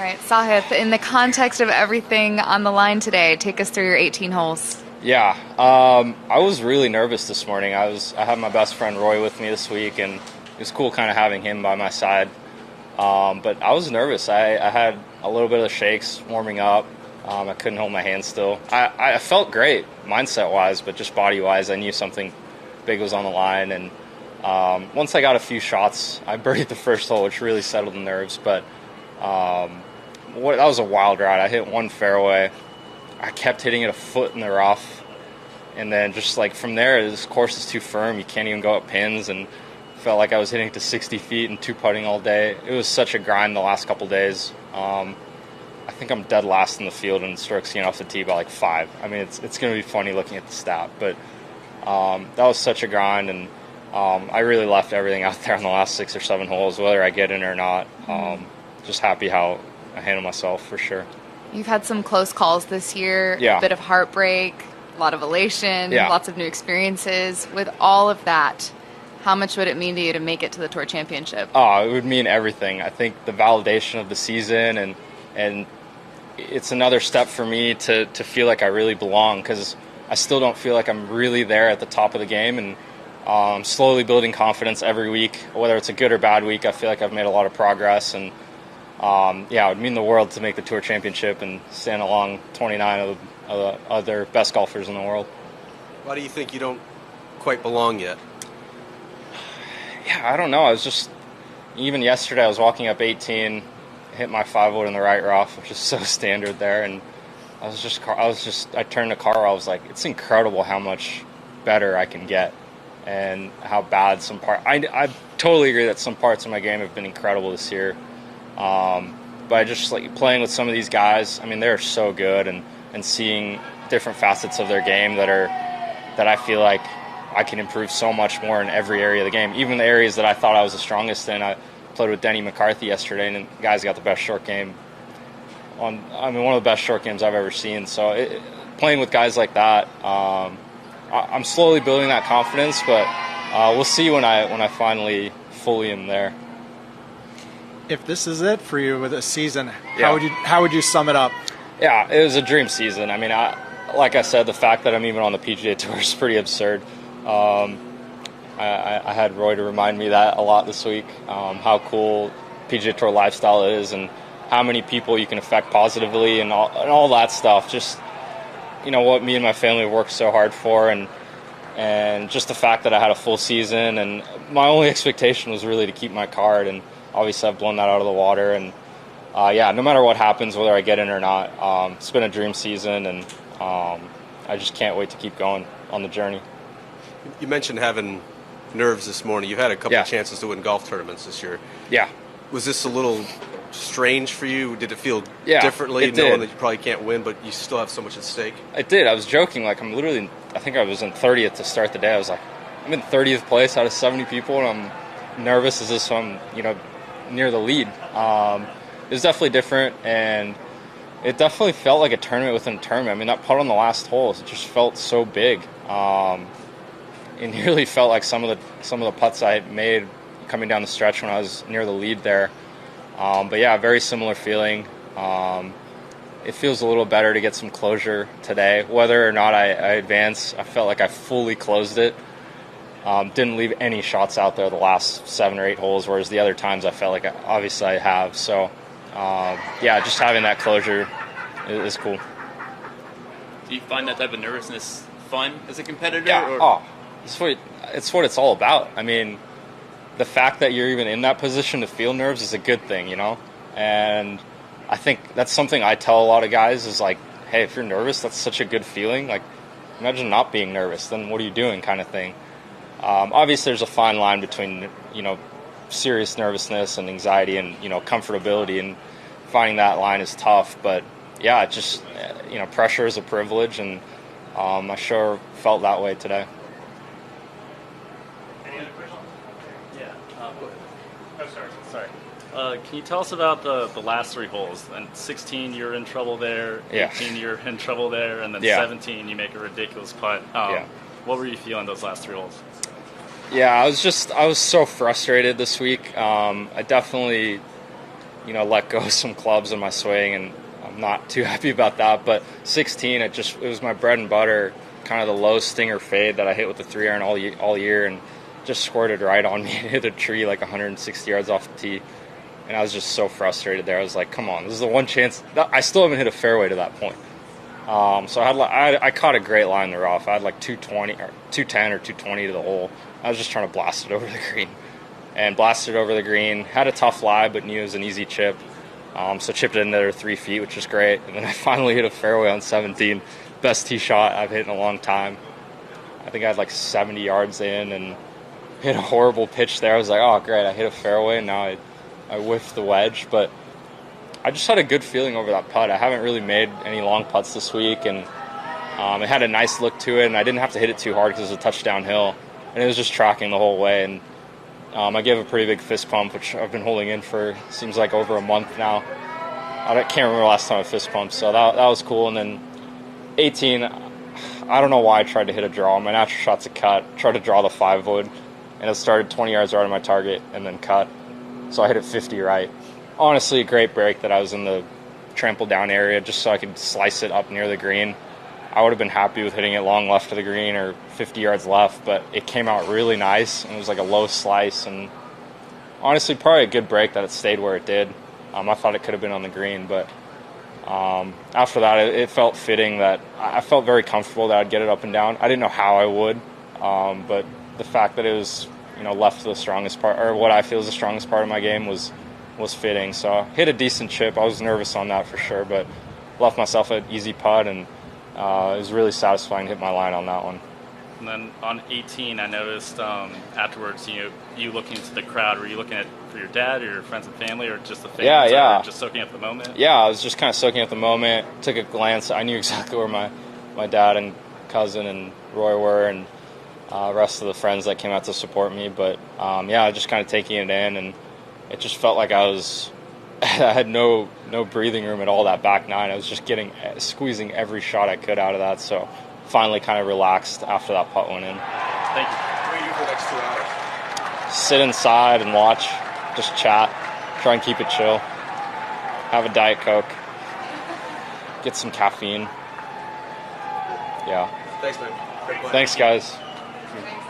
All right, Sahith, in the context of everything on the line today, take us through your 18 holes. Yeah, I was really nervous this morning. I had my best friend Roy with me this week, and it was cool kind of having him by my side. But I was nervous. I had a little bit of shakes warming up. I couldn't hold my hand still. I felt great mindset-wise, but just body-wise, I knew something big was on the line. And once I got a few shots, I birdied the first hole, which really settled the nerves. But that was a wild ride. I hit one fairway. I kept hitting it a foot in the rough. And then just like from there, this course is too firm. You can't even go up pins. And felt like I was hitting to 60 feet and two putting all day. It was such a grind the last couple days. I think I'm dead last in the field in strokes getting off the tee by like 5. I mean, it's going to be funny looking at the stat, but that was such a grind, and I really left everything out there on the last 6 or 7 holes, whether I get in or not. Just happy how I handled myself for sure. You've had some close calls this year, Yeah. A bit of heartbreak, a lot of elation, Yeah. Lots of new experiences. With all of that, how much would it mean to you to make it to the Tour Championship? Oh, it would mean everything. I think the validation of the season, and it's another step for me to feel like I really belong, because I still don't feel like I'm really there at the top of the game, and slowly building confidence every week. Whether it's a good or bad week, I feel like I've made a lot of progress, and it would mean the world to make the Tour Championship and stand along 29 of the other best golfers in the world. Why do you think you don't quite belong yet? Yeah, I don't know. Even yesterday I was walking up 18, hit my 5-wood in the right rough, which is so standard there, and I turned the car, I was like, it's incredible how much better I can get, and how bad some part. I totally agree that some parts of my game have been incredible this year, but I just like playing with some of these guys. I mean, they're so good, and seeing different facets of their game that I feel like I can improve so much more in every area of the game, even the areas that I thought I was the strongest in. I played with Denny McCarthy yesterday, and the guy's got the best short game. One of the best short games I've ever seen. So playing with guys like that, I'm slowly building that confidence, but we'll see when I finally fully am there. If this is it for you with a season, Yeah. how would you sum it up? Yeah, it was a dream season. I mean, like I said, the fact that I'm even on the PGA Tour is pretty absurd. I had Roy to remind me that a lot this week, how cool PGA Tour lifestyle is, and how many people you can affect positively, and all that stuff. Just, what me and my family worked so hard for, and just the fact that I had a full season, and my only expectation was really to keep my card, and obviously I've blown that out of the water, and no matter what happens, whether I get in or not, it's been a dream season, and I just can't wait to keep going on the journey. You mentioned having nerves this morning. You've had a couple Yeah. of chances to win golf tournaments this year. Yeah. Was this a little strange for you? Did it feel Yeah, differently, it knowing did. that you probably can't win, but you still have so much at stake? I did. I was joking. Like, I think I was in 30th to start the day. I was like, I'm in 30th place out of 70 people, and I'm nervous as if I'm, near the lead. It was definitely different, and it definitely felt like a tournament within a tournament. I mean, that putt on the last hole, it just felt so big. It nearly felt like some of the putts I had made coming down the stretch when I was near the lead there. But yeah, very similar feeling. It feels a little better to get some closure today. Whether or not I advance, I felt like I fully closed it. Didn't leave any shots out there the last 7 or 8 holes, whereas the other times I felt like obviously I have. So just having that closure is cool. Do you find that type of nervousness fun as a competitor? Yeah. It's what it's all about. I mean, the fact that you're even in that position to feel nerves is a good thing, And I think that's something I tell a lot of guys is like, hey, if you're nervous, that's such a good feeling. Like, imagine not being nervous. Then what are you doing, kind of thing. Obviously, there's a fine line between, serious nervousness and anxiety and, comfortability, and finding that line is tough. But yeah, it just, pressure is a privilege, and I sure felt that way today. Can you tell us about the last 3 holes? And 16, you're in trouble there. Yeah. 18, you're in trouble there. And then Yeah. 17, you make a ridiculous putt. What were you feeling those last 3 holes? Yeah, I was so frustrated this week. I definitely let go of some clubs in my swing, and I'm not too happy about that. But 16, it was my bread and butter, kind of the low stinger fade that I hit with the 3-iron all year, and just squirted right on me and hit a tree like 160 yards off the tee. And I was just so frustrated there. I was like, come on, this is the one chance. I still haven't hit a fairway to that point. So I caught a great line in the rough. I had like 220 or 210 or 220 to the hole. I was just trying to blast it over the green. And blasted it over the green. Had a tough lie, but knew it was an easy chip. So chipped it in there 3 feet, which was great. And then I finally hit a fairway on 17. Best tee shot I've hit in a long time. I think I had like 70 yards in and hit a horrible pitch there. I was like, oh, great, I hit a fairway, and now I whiffed the wedge. But I just had a good feeling over that putt. I haven't really made any long putts this week, and it had a nice look to it, and I didn't have to hit it too hard because it was a touchdown hill. And it was just tracking the whole way. And I gave a pretty big fist pump, which I've been holding in for, seems like, over a month now. I can't remember the last time I fist pumped, so that was cool. And then 18, I don't know why I tried to hit a draw. My natural shot's a cut. Tried to draw the 5-wood, and it started 20 yards right of my target and then cut. So I hit it 50 right. Honestly, a great break that I was in the trampled down area just so I could slice it up near the green. I would have been happy with hitting it long left of the green or 50 yards left, but it came out really nice, and it was like a low slice, and honestly, probably a good break that it stayed where it did. I thought it could have been on the green, but after that, it felt fitting that I felt very comfortable that I'd get it up and down. I didn't know how I would, but the fact that it was left to the strongest part, or what I feel is the strongest part of my game, was fitting. So I hit a decent chip. I was nervous on that for sure, but left myself an easy putt, and it was really satisfying to hit my line on that one. And then on 18, I noticed afterwards, you looking into the crowd. Were you looking at for your dad or your friends and family, or just the fans? Yeah. Or just soaking up the moment? Yeah, I was just kind of soaking up the moment. Took a glance. I knew exactly where my dad and cousin and Roy were, and rest of the friends that came out to support me. But just kind of taking it in, and it just felt like I had no breathing room at all that back nine. I was just squeezing every shot I could out of that. So finally kind of relaxed after that putt went in. Thank you. What do you do for the next 2 hours? Sit inside and watch, just chat, try and keep it chill. Have a Diet Coke, get some caffeine. Yeah. Thanks, man. Thanks, guys. Thanks.